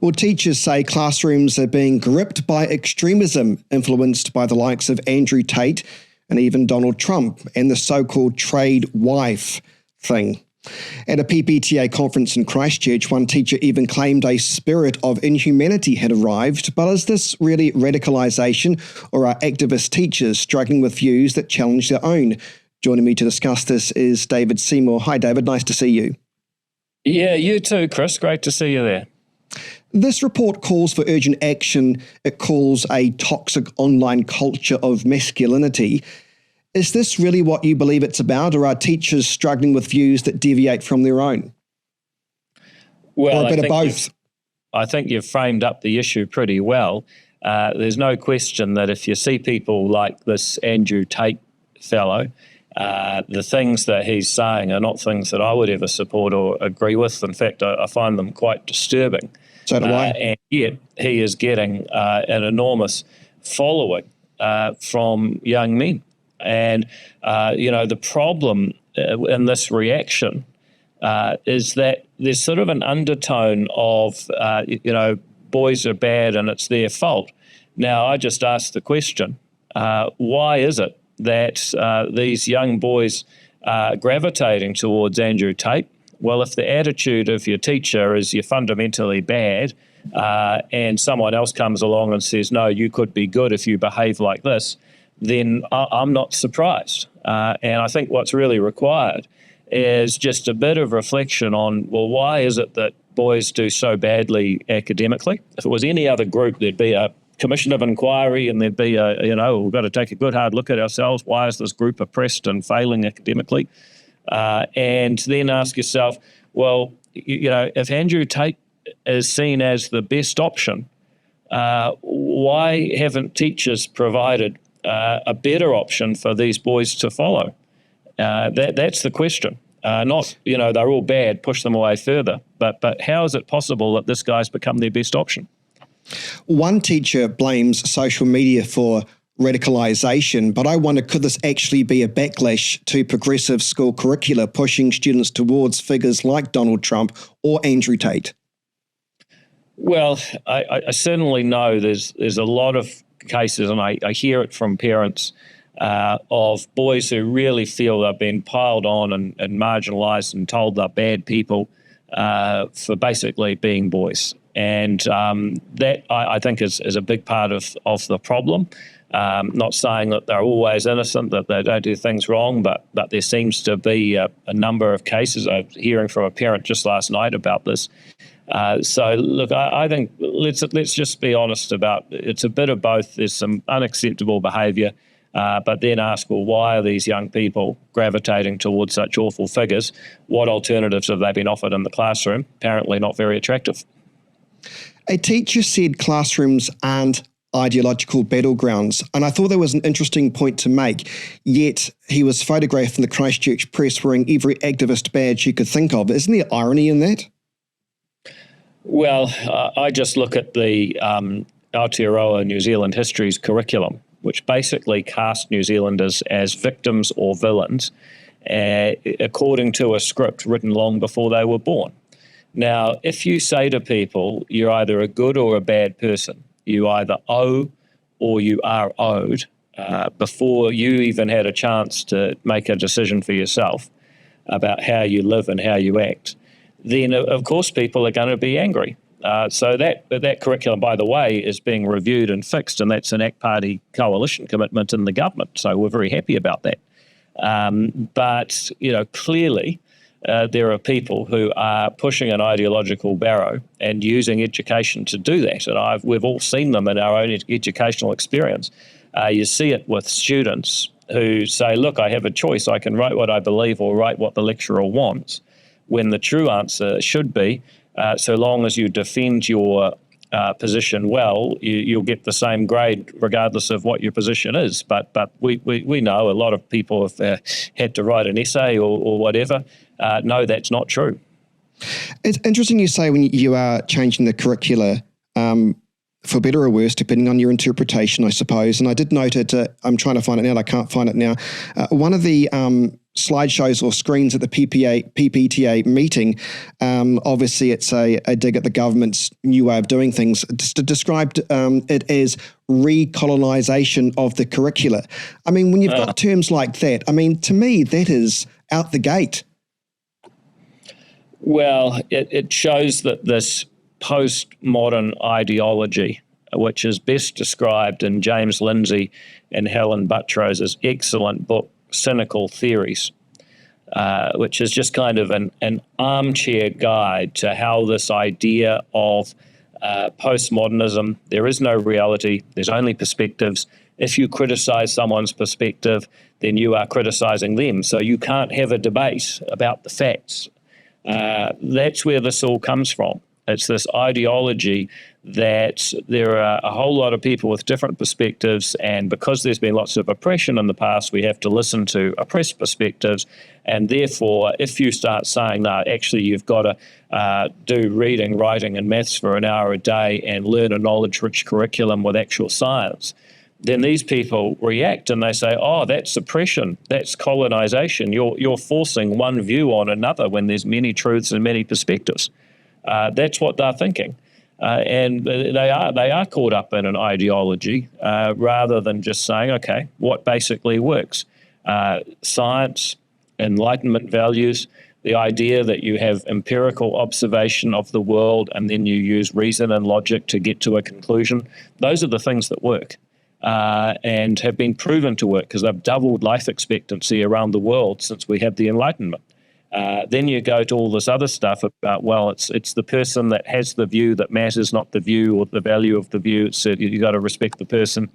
Well, teachers say classrooms are being gripped by extremism, influenced by the likes of Andrew Tate and even Donald Trump and the so-called trade wife thing. At a PPTA conference in Christchurch, one teacher even claimed a spirit of inhumanity had arrived. But is this really radicalisation, or are activist teachers struggling with views that challenge their own? Joining me to discuss this is David Seymour. Hi, David. Nice to see you. Yeah, you too, Chris. Great to see you there. This report calls for urgent action. It calls a toxic online culture of masculinity. Is this really what you believe it's about, or are teachers struggling with views that deviate from their own? Well, or a bit of both? I think you've framed up the issue pretty well. There's no question that if you see people like this Andrew Tate fellow, the things that he's saying are not things that I would ever support or agree with. In fact, I find them quite disturbing. So do I. And yet he is getting an enormous following from young men. And, the problem in this reaction is that there's sort of an undertone of, boys are bad and it's their fault. Now, I just asked the question, why is it that these young boys are gravitating towards Andrew Tate? Well, if the attitude of your teacher is you're fundamentally bad and someone else comes along and says, no, you could be good if you behave like this, then I'm not surprised. And I think what's really required is just a bit of reflection on, well, why is it that boys do so badly academically? If it was any other group, there'd be a commission of inquiry and there'd be we've got to take a good hard look at ourselves. Why is this group oppressed and failing academically? And then ask yourself, well, if Andrew Tate is seen as the best option, why haven't teachers provided a better option for these boys to follow? That's the question. Not, they're all bad, push them away further. But how is it possible that this guy's become their best option? One teacher blames social media for radicalisation, but I wonder, could this actually be a backlash to progressive school curricula pushing students towards figures like Donald Trump or Andrew Tate? Well, I certainly know there's a lot of cases, and I hear it from parents of boys who really feel they've been piled on and marginalised and told they're bad people for basically being boys. And that, I think, is a big part of the problem. Not saying that they're always innocent, that they don't do things wrong, but there seems to be a number of cases. I was hearing from a parent just last night about this. So, look, I think let's just be honest about it. It's a bit of both. There's some unacceptable behaviour, but then ask, well, why are these young people gravitating towards such awful figures? What alternatives have they been offered in the classroom? Apparently not very attractive. A teacher said classrooms aren't ideological battlegrounds, and I thought that was an interesting point to make, yet he was photographed in the Christchurch press wearing every activist badge you could think of. Isn't there irony in that? Well, I just look at the Aotearoa New Zealand History's curriculum, which basically cast New Zealanders as victims or villains according to a script written long before they were born. Now, if you say to people you're either a good or a bad person, you either owe or you are owed, before you even had a chance to make a decision for yourself about how you live and how you act, then of course people are going to be angry. So that curriculum, by the way, is being reviewed and fixed, and that's an ACT Party coalition commitment in the government. So we're very happy about that. But clearly there are people who are pushing an ideological barrow and using education to do that. And we've all seen them in our own educational experience. You see it with students who say, look, I have a choice. I can write what I believe or write what the lecturer wants, when the true answer should be, so long as you defend your position well, you'll get the same grade regardless of what your position is. But we know a lot of people have had to write an essay or whatever. No, that's not true. It's interesting you say when you are changing the curricula, for better or worse, depending on your interpretation, I suppose. And I did note it, I'm trying to find it now, I can't find it now. One of the slideshows or screens at the PPTA meeting, obviously it's a dig at the government's new way of doing things. Described it as recolonisation of the curricula. I mean, when you've got terms like that, I mean, to me, that is out the gate. Well, it shows that this postmodern ideology, which is best described in James Lindsay and Helen Buttrose's excellent book, Cynical Theories, which is just kind of an armchair guide to how this idea of postmodernism, there is no reality, there's only perspectives. If you criticize someone's perspective, then you are criticizing them. So you can't have a debate about the facts. That's where this all comes from. It's this ideology that there are a whole lot of people with different perspectives, and because there's been lots of oppression in the past, we have to listen to oppressed perspectives, and therefore, if you start saying, no, actually you've got to do reading, writing and maths for an hour a day and learn a knowledge-rich curriculum with actual science, then these people react and they say, oh, that's oppression, that's colonization, you're forcing one view on another when there's many truths and many perspectives. That's what they're thinking. And they are caught up in an ideology rather than just saying, okay, what basically works? Science, Enlightenment values, the idea that you have empirical observation of the world and then you use reason and logic to get to a conclusion. Those are the things that work and have been proven to work because they've doubled life expectancy around the world since we had the Enlightenment. Then you go to all this other stuff about, well, it's the person that has the view that matters, not the view or the value of the view. So you got to respect the person.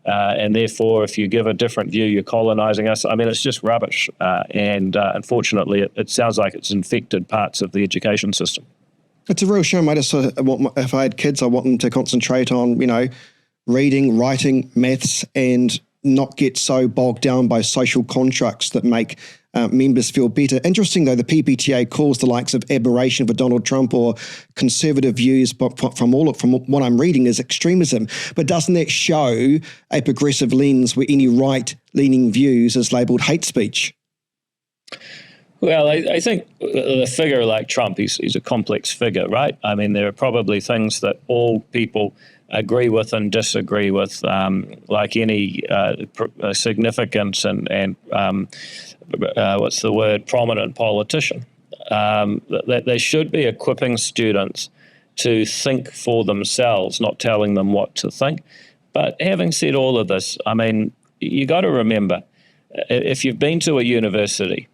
And therefore, if you give a different view, you're colonizing us. I mean, it's just rubbish. And unfortunately, it sounds like it's infected parts of the education system. It's a real shame. I just if I had kids, I want them to concentrate on, reading, writing, maths, and not get so bogged down by social constructs that make members feel better. Interesting, though, the PPTA calls the likes of aberration for Donald Trump or conservative views, but from what I'm reading, is extremism. But doesn't that show a progressive lens where any right-leaning views is labelled hate speech? Well, I think a figure like Trump, he's a complex figure, right? I mean, there are probably things that all people agree with and disagree with, like any significant and prominent politician. That they should be equipping students to think for themselves, not telling them what to think. But having said all of this, I mean, you got to remember, if you've been to a university,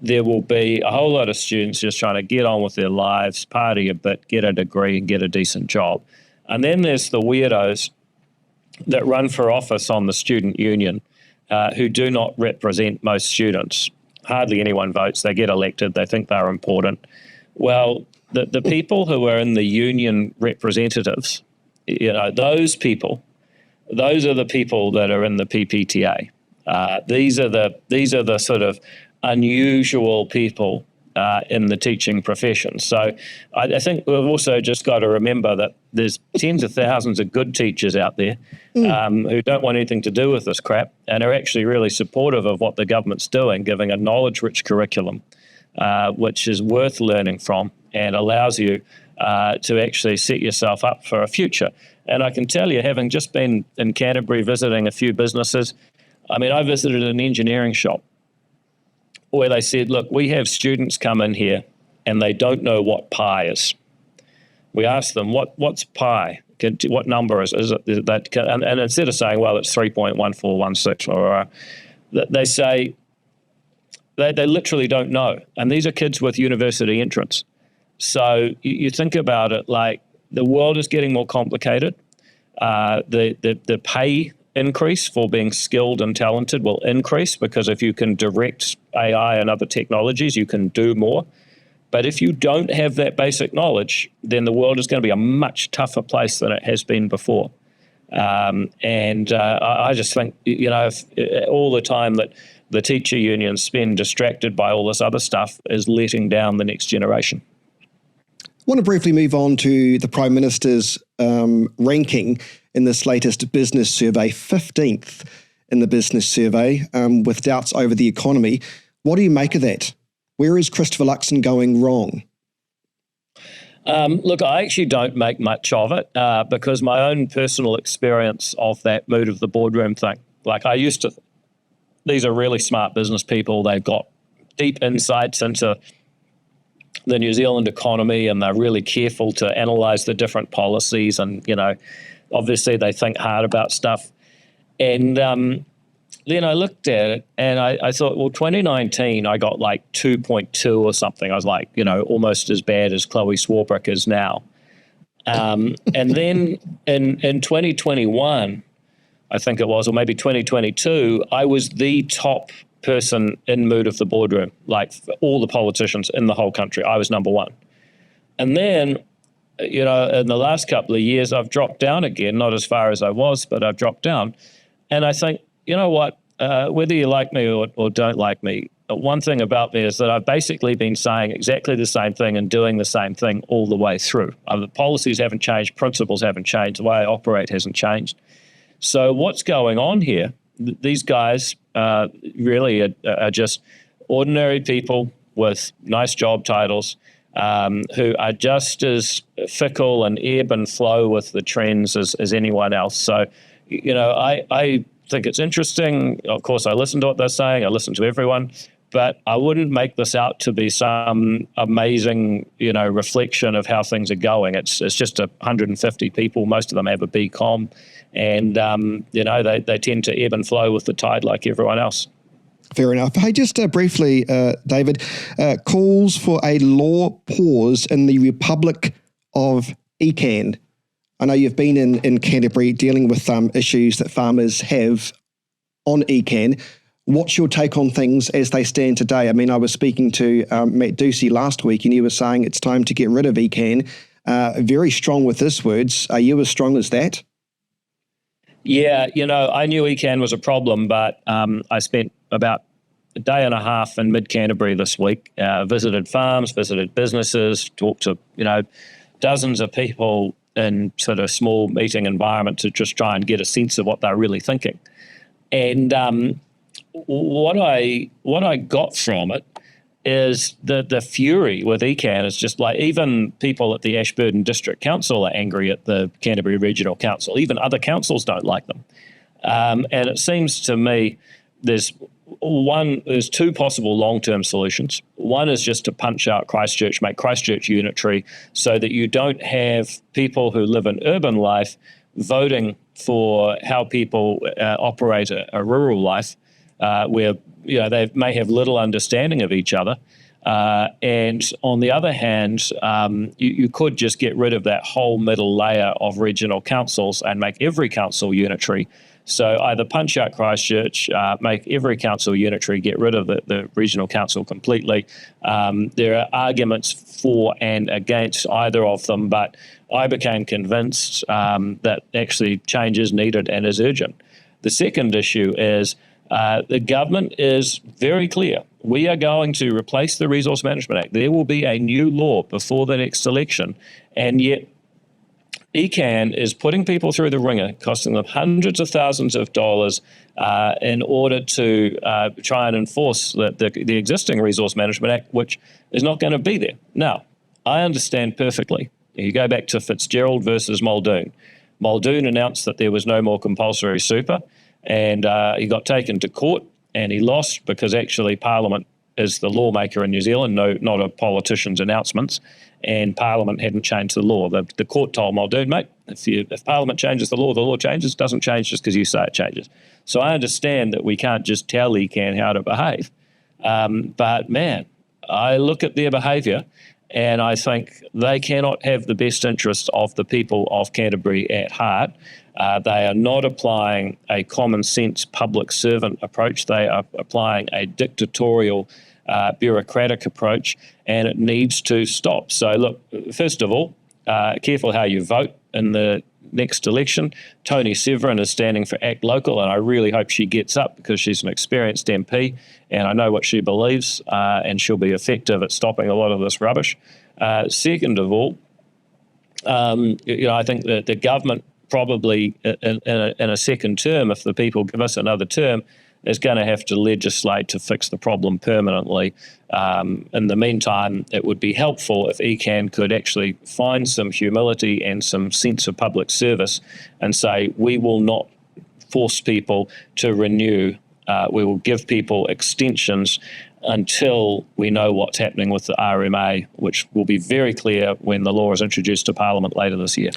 there will be a whole lot of students just trying to get on with their lives, party a bit, get a degree and get a decent job. And then there's the weirdos that run for office on the student union who do not represent most students. Hardly anyone votes. They get elected. They think they're important. Well, the people who are in the union representatives, those people, those are the people that are in the PPTA. These are the sort of unusual people in the teaching profession. So I think we've also just got to remember that there's tens of thousands of good teachers out there who don't want anything to do with this crap and are actually really supportive of what the government's doing, giving a knowledge-rich curriculum, which is worth learning from and allows you to actually set yourself up for a future. And I can tell you, having just been in Canterbury visiting a few businesses, I mean, I visited an engineering shop where they said, look, we have students come in here and they don't know what pi is. We asked them, what's pi? What number is it? And instead of saying, well, it's 3.1416, or they say, they literally don't know. And these are kids with university entrance. So you think about it like the world is getting more complicated. The pay increase for being skilled and talented will increase because if you can direct AI and other technologies, you can do more. But if you don't have that basic knowledge, then the world is going to be a much tougher place than it has been before. I just think, if all the time that the teacher unions spend distracted by all this other stuff is letting down the next generation. I want to briefly move on to the Prime Minister's ranking in this latest business survey, 15th in the business survey, with doubts over the economy. What do you make of that? Where is Christopher Luxon going wrong? Look, I actually don't make much of it because my own personal experience of that mood of the boardroom thing, like I used to, these are really smart business people. They've got deep insights into the New Zealand economy, and they're really careful to analyse the different policies, and, obviously they think hard about stuff. And then I looked at it and I thought, well, 2019, I got like 2.2 or something. I was like, almost as bad as Chloe Swarbrick is now. And then in 2021, I think it was, or maybe 2022, I was the top person in mood of the boardroom, like all the politicians in the whole country. I was number one. And then, in the last couple of years, I've dropped down again, not as far as I was, but I've dropped down. And I think, you know what, whether you like me or don't like me, one thing about me is that I've basically been saying exactly the same thing and doing the same thing all the way through. The policies haven't changed, principles haven't changed, the way I operate hasn't changed. So what's going on here, these guys really are just ordinary people with nice job titles who are just as fickle and ebb and flow with the trends as anyone else. So, I think it's interesting. Of course, I listen to what they're saying. I listen to everyone. But I wouldn't make this out to be some amazing, reflection of how things are going. It's just 150 people. Most of them have a BCom, and they tend to ebb and flow with the tide like everyone else. Fair enough. Hey, just briefly, David, calls for a law pause in the Republic of Ecan. I know you've been in Canterbury dealing with issues that farmers have on Ecan. What's your take on things as they stand today? I mean, I was speaking to Matt Ducey last week, and he was saying it's time to get rid of Ecan. Very strong with his words. Are you as strong as that? Yeah, I knew Ecan was a problem, but I spent about a day and a half in mid-Canterbury this week, visited farms, visited businesses, talked to, dozens of people in sort of small meeting environment to just try and get a sense of what they're really thinking. And what I got from it is the fury with Ecan is just like, even people at the Ashburton District Council are angry at the Canterbury Regional Council. Even other councils don't like them. And it seems to me there's two possible long-term solutions. One is just to punch out Christchurch, make Christchurch unitary, so that you don't have people who live in urban life voting for how people operate a rural life, where they may have little understanding of each other. And on the other hand, you could just get rid of that whole middle layer of regional councils and make every council unitary. So either punch out Christchurch, make every council unitary, get rid of the regional council completely. There are arguments for and against either of them, but I became convinced that actually change is needed and is urgent. The second issue is the government is very clear. We are going to replace the Resource Management Act. There will be a new law before the next election, and yet Ecan is putting people through the ringer, costing them hundreds of thousands of dollars in order to try and enforce the existing Resource Management Act, which is not going to be there. Now, I understand perfectly. You go back to Fitzgerald versus Muldoon. Muldoon announced that there was no more compulsory super, and he got taken to court, and he lost because actually Parliament is the lawmaker in New Zealand, not a politician's announcements, and Parliament hadn't changed the law. The court told Muldoon, mate, if Parliament changes the law changes. It doesn't change just because you say it changes. So I understand that we can't just tell Ecan how to behave. But man, I look at their behaviour and I think they cannot have the best interests of the people of Canterbury at heart. They are not applying a common sense public servant approach. They are applying a dictatorial bureaucratic approach, and it needs to stop. So look, first of all, careful how you vote in the next election. Tony Severin is standing for Act Local, and I really hope she gets up because she's an experienced MP, and I know what she believes, and she'll be effective at stopping a lot of this rubbish. Second of all, I think that the government probably in a second term, if the people give us another term, is going to have to legislate to fix the problem permanently. In the meantime, it would be helpful if ECAN could actually find some humility and some sense of public service and say, we will not force people to renew. We will give people extensions until we know what's happening with the RMA, which will be very clear when the law is introduced to Parliament later this year.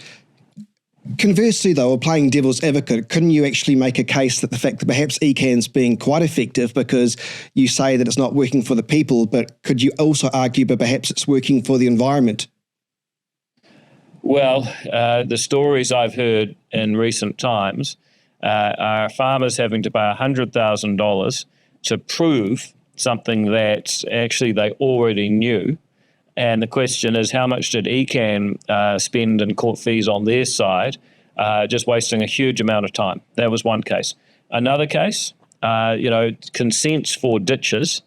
Conversely, though, or playing devil's advocate, couldn't you actually make a case that the fact that perhaps ECAN's being quite effective because you say that it's not working for the people, but could you also argue that perhaps it's working for the environment? Well, the stories I've heard in recent times are farmers having to pay $100,000 to prove something that actually they already knew. And the question is, how much did ECAN spend in court fees on their side, just wasting a huge amount of time? That was one case. Another case, consents for ditches.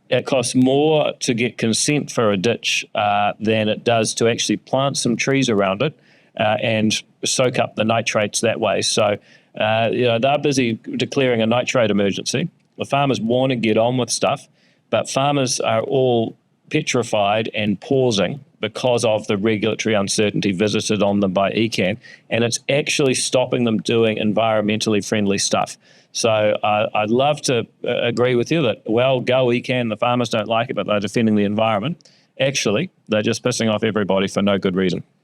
It costs more to get consent for a ditch than it does to actually plant some trees around it and soak up the nitrates that way. So, they're busy declaring a nitrate emergency. The farmers want to get on with stuff, but farmers are all petrified and pausing because of the regulatory uncertainty visited on them by ECAN, and it's actually stopping them doing environmentally friendly stuff. So I'd love to agree with you that, well, go ECAN, the farmers don't like it, but they're defending the environment. Actually, they're just pissing off everybody for no good reason.